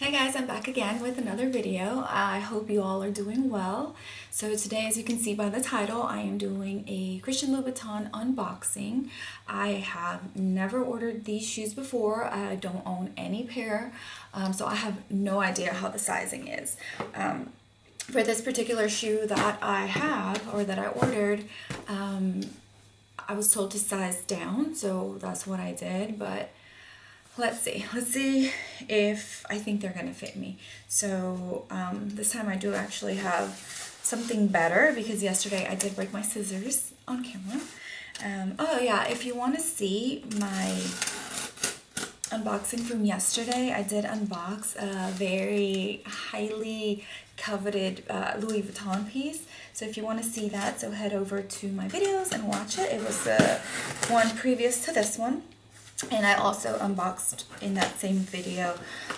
Hey guys, I'm back again with another video. I hope you all are doing well. So today, as you can see by the title, I am doing a Christian Louboutin unboxing. I have never ordered these shoes before. I don't own any pair, so I have no idea how the sizing is. For this particular shoe that I have, or that I ordered, I was told to size down, so that's what I did, but let's see if I think they're gonna fit me. So this time I do actually have something better, because yesterday I did break my scissors on camera. Oh yeah, if you want to see my unboxing from yesterday, I did unbox a very highly coveted Louis Vuitton piece. So if you want to see that, so head over to my videos and watch it. It was the one previous to this one. And I also unboxed in that same video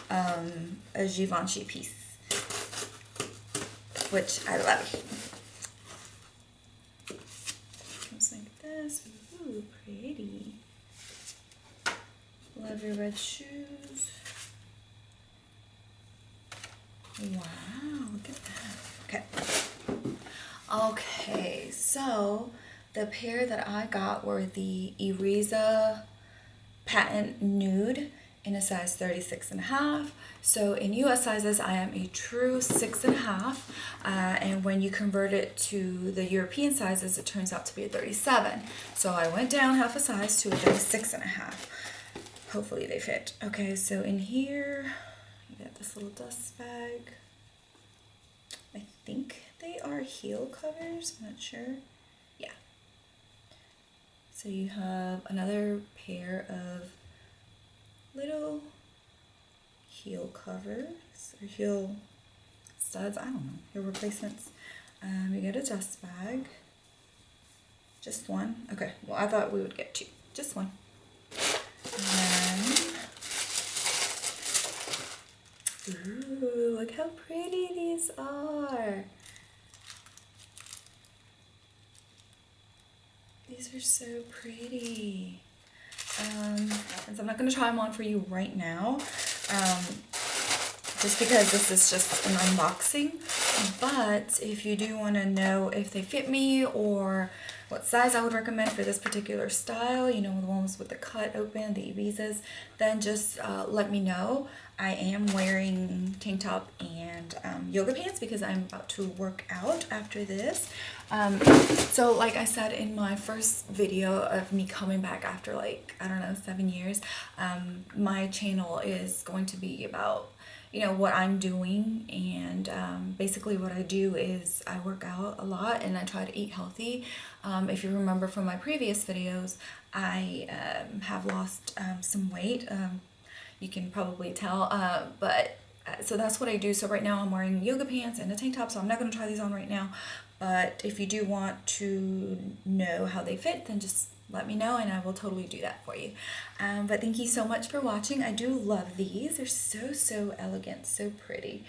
a Givenchy piece, which I love. Comes like this. Ooh, pretty. Love your red shoes. Wow, look at that. Okay, so the pair that I got were the Eriza Patent Nude in a size 36.5. So in US sizes, I am a true 6.5, and when you convert it to the European sizes, it turns out to be a 37. So I went down half a size to a 36.5. Hopefully they fit. Okay, so in here you got this little dust bag. I think they are heel covers, I'm not sure. Yeah. So you have another pair of little heel covers, or heel studs, I don't know, heel replacements. You get a dust bag. Just one? Okay, well I thought we would get two. Just one. And then, ooh, look how pretty these are. These are so pretty. And so I'm not going to try them on for you right now, just because this is just an unboxing. But if you do want to know if they fit me or what size I would recommend for this particular style, you know, the ones with the cut open, the Ibizas, then just let me know. I am wearing tank top and yoga pants because I'm about to work out after this. So like I said in my first video of me coming back after, like, I don't know, 7 years, my channel is going to be about, you know, what I'm doing, and basically what I do is I work out a lot and I try to eat healthy. If you remember from my previous videos, I have lost some weight. You can probably tell, so that's what I do. So right now I'm wearing yoga pants and a tank top, so I'm not going to try these on right now. But if you do want to know how they fit, then just let me know and I will totally do that for you. But thank you so much for watching. I do love these. They're so elegant, so pretty.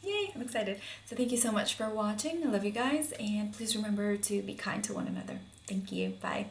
Yay, I'm excited. So thank you so much for watching. I love you guys, and please remember to be kind to one another. Thank you. Bye.